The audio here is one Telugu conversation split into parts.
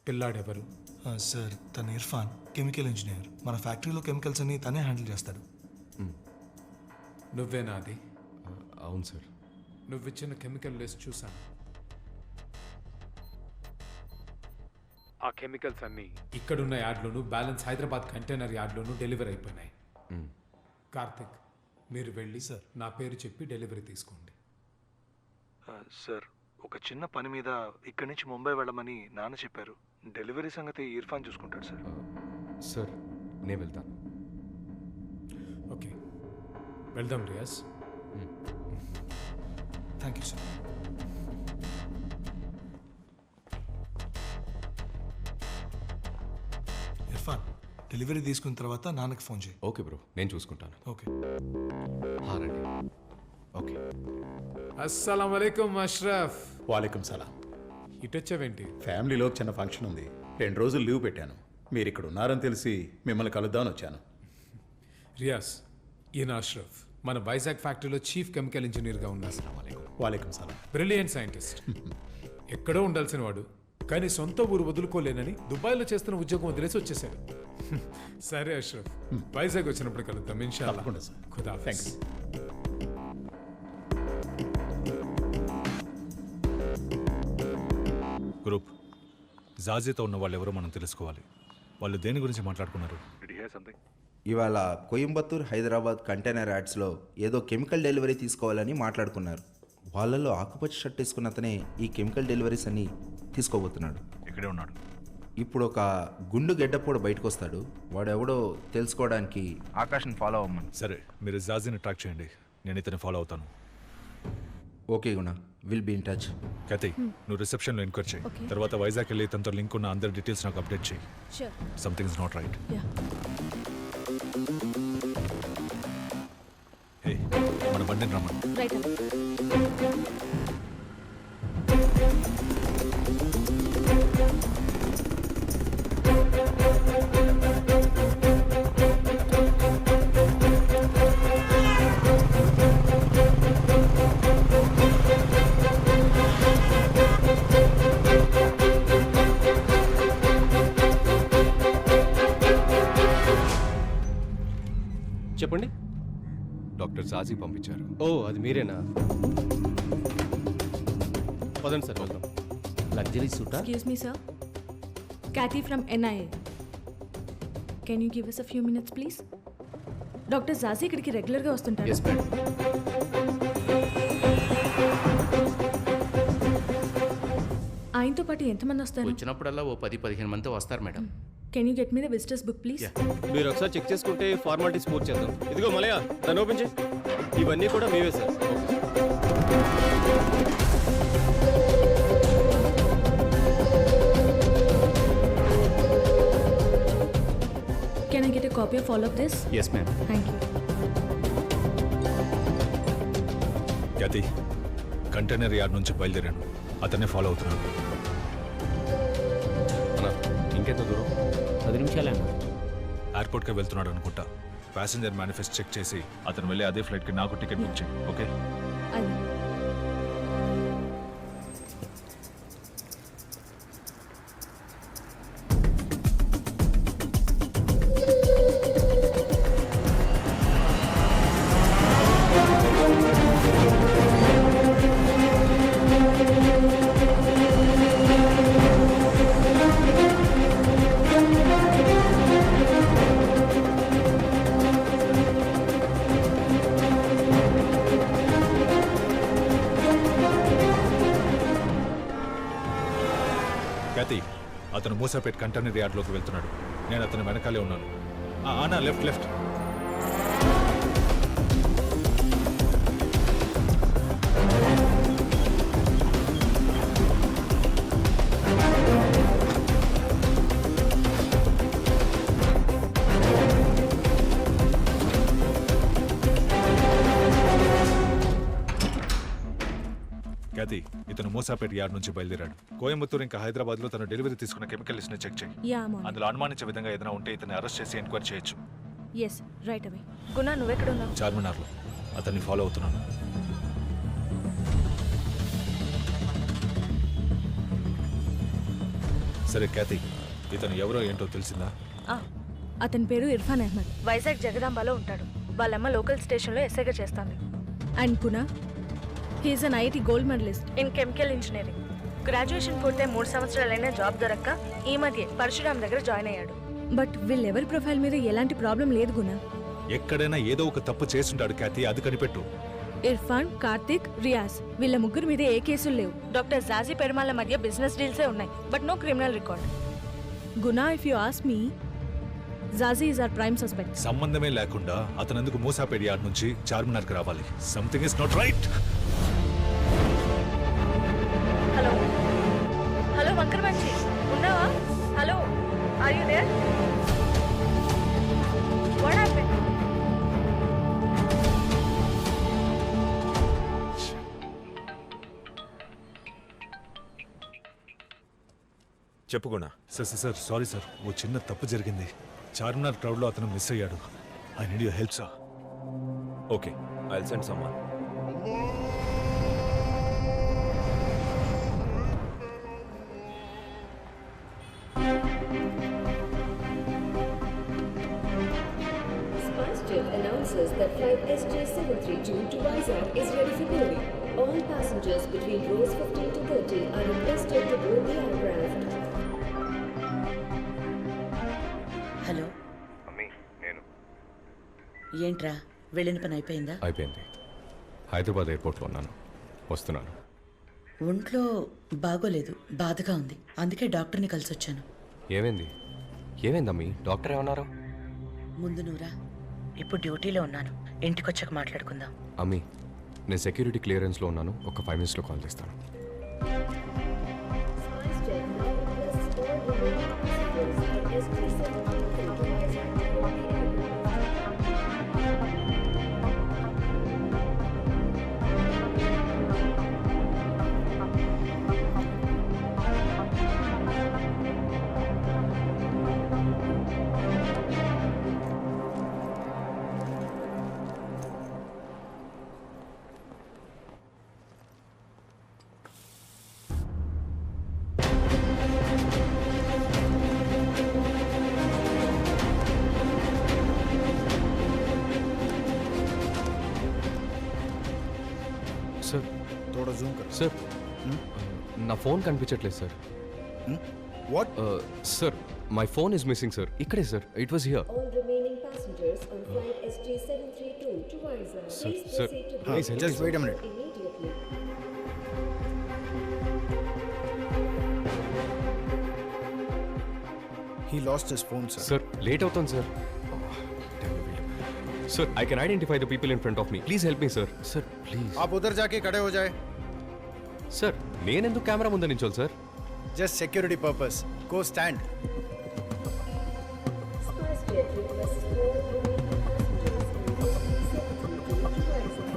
పిల్లాడెవరు? సార్ తను ఇర్ఫాన్, కెమికల్ ఇంజనీర్. మన ఫ్యాక్టరీలో కెమికల్స్ అన్ని తనే హ్యాండిల్ చేస్తాడు. నువ్వేనా అది? అవును సార్. నువ్విచ్చిన కెమికల్ లిస్ట్ చూసాను. ఆ కెమికల్స్ అన్నీ ఇక్కడున్న యార్డ్లోను, బ్యాలెన్స్ హైదరాబాద్ కంటైనర్ యార్డ్లోను డెలివరీ అయిపోయినాయి. కార్తిక్, మీరు వెళ్ళి సార్ నా పేరు చెప్పి డెలివరీ తీసుకోండి. సార్ ఒక చిన్న పని మీద ఇక్కడి నుంచి ముంబై వెళ్ళమని నాన్న చెప్పారు. డెలివరీ సంగతి ఇర్ఫాన్ చూసుకుంటాడు సార్. సార్ నేను వెళ్తాను. ఓకే, వెళ్దాం Riyaz. Thank you sir. Irfan, delivery తీసుకున్న తర్వాత నాన్నకి ఫోన్ చేయి. ఓకే బ్రో, నేను చూసుకుంటాను. ఓకే. రండి. ఓకే. అస్సలం వలైకుం అష్రఫ్. వాలేకుం సలాం. ఇటొచ్చావేంటి? ఫ్యామిలీలో చిన్న ఫంక్షన్ ఉంది, 2 రోజులు లీవ్ పెట్టాను. మీరు ఇక్కడ ఉన్నారని తెలిసి మిమ్మల్ని కలుద్దామని వచ్చాను. రియాజ్, ఈయన అష్రఫ్ మన వైజాగ్ ఫ్యాక్టరీలో చీఫ్ కెమికల్ ఇంజనీర్గా ఉన్నారు. వాలేకుం సలాం. Brilliant scientist. ఎక్కడో ఉండాల్సిన వాడు కానీ సొంత ఊరు వదులుకోలేనని దుబాయ్లో చేస్తున్న ఉద్యోగం వదిలేసి వచ్చేసాడు. సరే అష్రఫ్, వైజాగ్ వచ్చినప్పుడు కలుద్దాం ఇన్షాల్లా. తప్పకుండా సార్. ఖుదాఫిజ్. గ్రూప్ జాజీతో ఉన్న వాళ్ళు ఎవరో మనం తెలుసుకోవాలి. వాళ్ళు దేని గురించి మాట్లాడుకున్నారు? ఇవాళ కోయంబత్తూర్ హైదరాబాద్ కంటైనర్ యాడ్స్లో ఏదో కెమికల్ డెలివరీ తీసుకోవాలని మాట్లాడుకున్నారు. వాళ్ళలో ఆకుపచ్చ షర్ట్ వేసుకున్న అతనే ఈ కెమికల్ డెలివరీస్ అన్ని తీసుకోబోతున్నాడు. ఇక్కడే ఉన్నాడు. ఇప్పుడు ఒక గుండు గెడ్డపోడు బయటకు వస్తాడు. వాడెవడో తెలుసుకోవడానికి ఆకాష్ని ఫాలో అవ్వమని. సరే, మీరు జాజీని ట్రాక్ చేయండి, నేను ఇతన్ని ఫాలో అవుతాను. Okay Guna, will be in touch. Kathi, నువ్వు రిసెప్షన్లో ఎంక్వైరీ చేయి. తర్వాత వైజాగ్ వెళ్ళి తనతో లింక్ ఉన్న అందరి డీటెయిల్స్ నాకు అప్డేట్ చేయి. Something is not right. Hey, మన బండిని రమ్మను. చెప్పండి. డాక్టర్ జాజీ పంపించారు. ఓ, అది మీరేనా? పదండి సార్, వెళ్దాం. Luxury సూటా? Excuse me, sir. Kathy from NIA. Can you give us a few minutes, please? Doctor Jaji ఇక్కడికి రెగ్యులర్గా వస్తుంటారు. Yes madam. ఆయనతో పాటు ఎంతమంది వస్తారు? వచ్చినప్పుడల్లా ఓ 10-15 మంది వస్తారు madam. Can you get me the visitors book please? మీరు ఒకసారి చెక్ చేసుకుంటే ఫార్మాలిటీస్ పూర్తి చేద్దాం. ఇదిగో మలయా, దాన్ని ఓపెన్ చేయి. ఇవన్నీ కూడా మీవే sir. Can I get a copy of all of this? Yes ma'am. Thank you. కతి, కంటైనర్ యార్డ్ నుంచి బయలుదేరాను, అతన్నే ఫాలో అవుతున్నాను. ఇంకెంత దూరం? 10 నిమిషాలేనా? ఎయిర్పోర్ట్కే వెళ్తున్నాడు అనుకుంటా. ప్యాసింజర్ మేనిఫెస్ట్ చెక్ చేసి అతను వెళ్ళి అదే ఫ్లైట్కి నాకు టికెట్ బుక్ చేయి. ఓకే? అది కతి, అతను మూసాపేట్ కంటైనర్ యార్డ్లోకి వెళ్తున్నాడు. నేను అతని వెనకాలే ఉన్నాను. ఆనా, లెఫ్ట్ లెఫ్ట్. కతి, ఇతను మూసాపేట్ యార్డ్ నుంచి బయలుదేరాడు. కోయంబత్తూర్ ఇంకా హైదరాబాద్ లో తన డెలివరీ తీసుకున్న కెమికల్ లిస్ట్ ని చెక్ చేయి. అందులో అనుమానించే విధంగా ఏదైనా ఉంటే ఇతన్ని అరెస్ట్ చేసి ఎంక్వైరీ చేయొచ్చు. Yes, right away. గుణ, నువ్వెక్కడ ఉన్నావు? చార్మినార్లో. అతన్ని ఫాలో అవుతున్నాను. సరే క్యాతి, ఇతను ఎవరో ఏంటో తెలిసిందా? అతని పేరు ఇర్ఫాన్ అహ్మద్. వైజాగ్ జగదాంబలో ఉంటాడు. వాళ్ళమ్మ లోకల్ స్టేషన్లో ఎస్ఐగా చేస్తాంది. అండ్ పునా, he is an IIT gold medallist in chemical engineering. Graduation పూర్తయి 3 సంవత్సరాలైనా జాబ్ దొరక్క ఈ మధ్య పరశురామ్ దగ్గర జాయిన్ అయ్యాడు. బట్ వీళ్ళెవరి ప్రొఫైల్ మీద ఎలాంటి ప్రాబ్లం లేదు గునా. ఎక్కడైనా ఏదో ఒక తప్పు చేస్తుంటాడు క్యాతి, అది కనిపెట్టు. ఇర్ఫాన్, కార్తిక్, రియాజ్ వీళ్ళ ముగ్గురు మీద ఏ కేసులు లేవు. డాక్టర్ జాజీ పెరుమాళ్ళ మధ్య బిజినెస్ డీల్సే ఉన్నాయి, but no criminal record. Guna, if you ask me, Jaji is our prime suspect. సంబంధమే లేకుండా అతనందుకు మూసాపేట యార్డ్ నుంచి చార్మినార్కి రావాలి. Something is not right. Hello hello వంకర్ మంచి ఉన్నావా? Hello, are you there? What happened? చెప్పు గుణ. సార్ సారీ సార్, ఓ చిన్న తప్పు జరిగింది. చార్మినార్ క్రౌడ్లో అతను మిస్ అయ్యాడు. I need your help sir. Okay, I will send someone. SpiceJet announces that flight SJ732 to Vizag is ready for boarding. All passengers between rows 15 to 30 are requested to board the aircraft. Hello, ఏంట్రా వెళ్ళిన పని అయిపోయిందా? అయిపోయింది. హైదరాబాద్ ఎయిర్పోర్ట్లో ఉన్నాను, వస్తున్నాను. ఒంట్లో బాగోలేదు, బాధగా ఉంది. అందుకే డాక్టర్ని కలిసి వచ్చాను. ఏమైందమ్మీ? డాక్టర్ ఏమన్నారు? ముందు నువ్వురా, ఇప్పుడు డ్యూటీలో ఉన్నాను. ఇంటికొచ్చాక మాట్లాడుకుందాం. అమ్మీ, నేను సెక్యూరిటీ క్లియరెన్స్లో ఉన్నాను. ఒక 5 minutesలో కాల్ చేస్తాను. SpiceJet now requests all remaining passengers at SJ732 to Vizag to board the aircraft. Sir, थोड़ा जूम कर. సార్, నా ఫోన్ కనిపించట్లేదు sir. What? Sir, my phone is missing sir. ఇక్కడే sir, it was here. All remaining passengers on flight SJ732 to Vizag, Sir, please sir, proceed to please board help Just wait a minute. immediately. He lost his phone, sir. Sir, late అవుతుంది sir. Sir, I can identify the people in front of me. Please help me sir. Sir please. आप उधर जाके खड़े हो जाए. సార్, నేనెందుకు కెమెరా ముందు నించోవాలి sir? Just security purpose. Go stand. SpiceJet requests all remaining passengers on SJ732 to Vizag.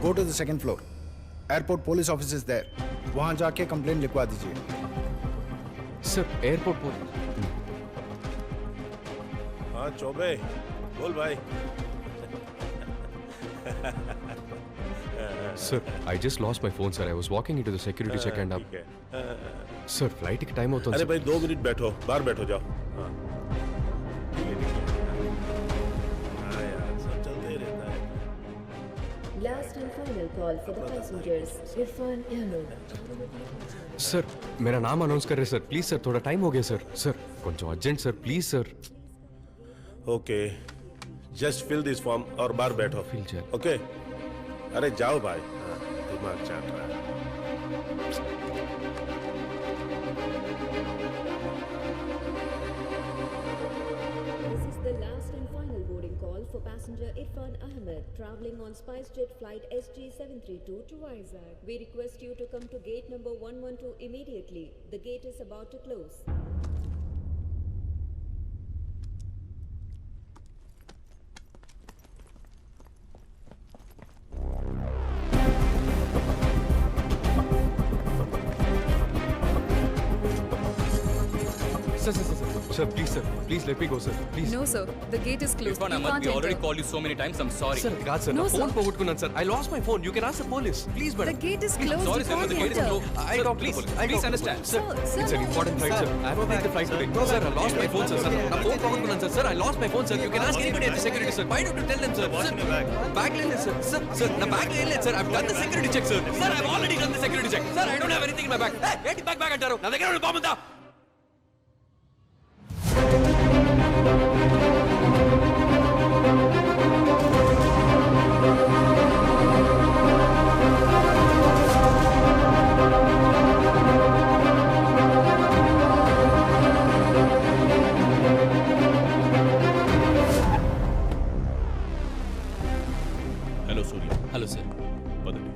Go to the second floor. Airport police office is there. वहाँ जाके कंप्लेंट लिखवा दीजिए. సార్, ఎయిర్పోర్ట్ हाँ चौबे बोल भाई. Sir, I just lost my phone sir. I was walking into the security check and up. ठीक है. సార్, ఫ్లైట్కి టైం అవుతుంది अरे సార్. भाई 2 मिनट बैठो, बाहर बैठो जाओ. हाँ ठीक है. हाँ यार सब चलते ही रहता है. Last and final call for the passengers. Irfan Ahmed. Sir, मेरा नाम अनाउंस कर रहे सर. प्लीज सर, थोड़ा टाइम हो गया सर. सर, కొంచెం urgent sir, please sir. Okay just fill this form और बाहर बैठो. Fill check. ओके अरे जाओ भाई. हाँ, दिमाग चाट रहा है. This is the last and final boarding call for passenger Irfan Ahmed traveling on SpiceJet flight SJ732 to Vizag. We request you to come to gate number 112 immediately. The gate is about to close. Sir sir sir Sir, please, sir. Please let me go, sir. Please. No, sir. The gate is closed. Irfan You Ahmed, can't we already enter. called you so many times. I'm sorry. Sir, God, sir. No, నా phone sir. పోగొట్టుకున్నాను, sir. I lost my phone. You can ask the police. Please, madam. The gate is closed. Sorry, You sir, but can't the gate is enter. closed. I Sir, talked to please, the police. I please talked to the understand. police. Sir, Sir, it's an no. important flight, sir. I have to take the flight today. No, sir, I lost my phone, sir. నా phone పోగొట్టుకున్నాను, sir. Sir, I lost my phone, sir. You can ask anybody at the security, sir. Why don't you tell them, sir? What's in your bag? Bag లేదు, sir. Sir, నా bag లేదు, sir. I've done the security check, sir. Sir, I've already done the security check. Sir, I don't have anything in my bag. Hey, ఏంటి bag అంటారు? నా దగ్గర ఉన్న బాంబు ఉందా? Hello Surya, hello sir. పదండి.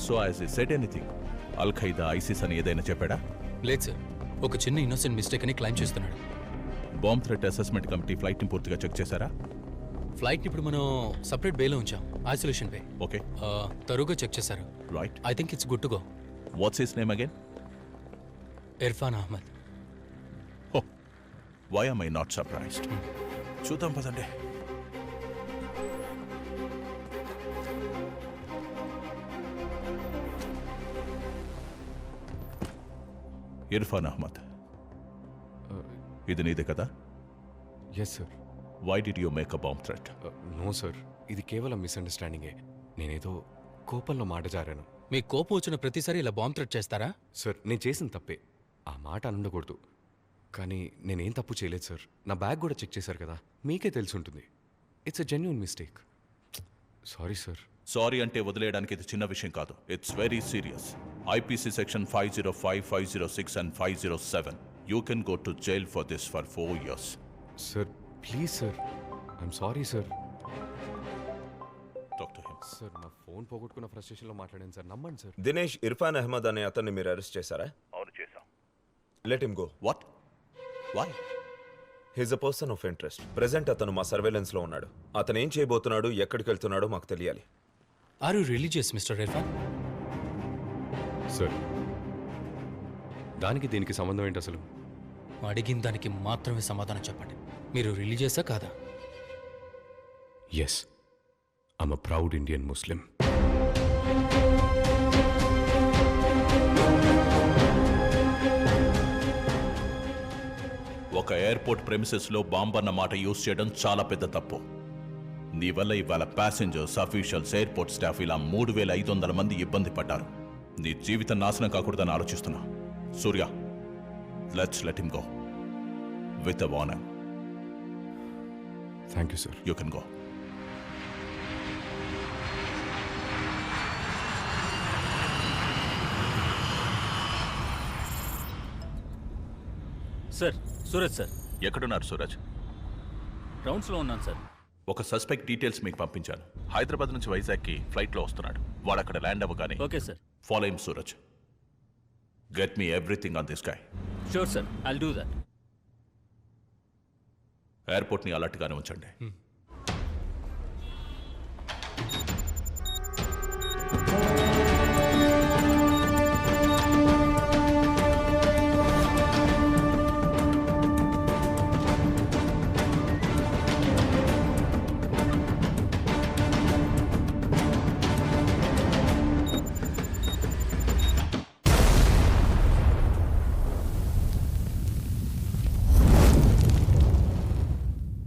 So has he said anything, al Qaeda, ISIS అని ఏదైనా చెప్పాడా? లేదు సార్, ఒక చిన్న ఇన్నోసెంట్ మిస్టేక్ అని క్లైమ్ చేస్తున్నాడు. బాంబ్ థ్రెట్ అసెస్మెంట్ కమిటీ ఫ్లైట్ని పూర్తిగా చెక్ చేశారా? ఫ్లైట్ ఇప్పుడు మనం సపరేట్ బేలో ఉంచాం, ఐసోలేషన్ బే. ఓకే, తరువుగా చెక్ చేశారు. Right. I think it's good to go. What's his name again? Irfan Ahmed. Oh, why am I not surprised? చూద్దాం పదండి. ఇర్ఫాన్ అహ్మద్, ఇది నీదే కదా? Yes sir. Why did you make a bomb threat? No sir, ఇది కేవలం మిస్అండర్స్టాండింగే. నేనేదో కోపంలో మాట జారాను. మీ కోపం వచ్చిన ప్రతిసారి ఇలా బాంబ్ థ్రెట్ చేస్తారా? సార్, నేను చేసిన తప్పే. ఆ మాట అనుండకూడదు. కానీ నేనేం తప్పు చేయలేదు సార్. నా బ్యాగ్ కూడా చెక్ చేశారు కదా, మీకే తెలిసి ఉంటుంది. It's a genuine mistake. Sorry sir. Sorry అంటే వదిలేయడానికి ఇది చిన్న విషయం కాదు. It's very serious. IPC section 505, 506 and 507. You can go to jail for this for 4 years. Sir please sir, I'm sorry sir. Talk to him. Sir, నా ఫోన్ పోగొట్టుకున్న ఫ్రస్ట్రేషన్లో మాట్లాడాను సార్, నమ్మండి సార్. దినేష్ ఇర్ఫాన్ అహ్మద్ అనే అతన్ని మీరు అరెస్ట్ చేశారా? అవును, చేశాం. Let him go. What? Why? He's a person of interest. Present అతను మా సర్వేలెన్స్ లో ఉన్నాడు. అతను ఏం చేయబోతున్నాడు, ఎక్కడికి వెళ్తున్నాడో మాకు తెలియాలి. Are you religious mister Irfan? Sir, దానికి దీనికి సంబంధం ఏంటి అసలు? అడిగిన దానికి మాత్రమే సమాధానం చెప్పండి. మీరు రిలీజియసా కాదా? Yes, I'm a proud Indian Muslim. ఒక ఎయిర్పోర్ట్ ప్రెమిసెస్లో బాంబ్ అన్న మాట యూజ్ చేయడం చాలా పెద్ద తప్పు. నీ వల్ల ఇవాళ ప్యాసింజర్స్, అఫీషియల్స్, ఎయిర్పోర్ట్ స్టాఫ్ ఇలా 3,500 మంది ఇబ్బంది పడ్డారు. నీ జీవితం నాశనం కాకూడదని ఆలోచిస్తున్నా. Surya, let's let him go with a warning. Thank you sir. You can go. Sir, Suraj sir. ఎక్కడున్నారు సూరజ్? రౌండ్స్లో ఉన్నాను సార్. ఒక సస్పెక్ట్ డీటెయిల్స్ మీకు పంపించాను. హైదరాబాద్ నుంచి వైజాగ్కి ఫ్లైట్లో వస్తున్నాడు. వాడు అక్కడ ల్యాండ్ అవ్వగానే okay sir. Follow him Suraj. Get me everything on this guy. Sure sir, I'll do that. ఎయిర్పోర్ట్ని అలర్ట్గానే ఉంచండి.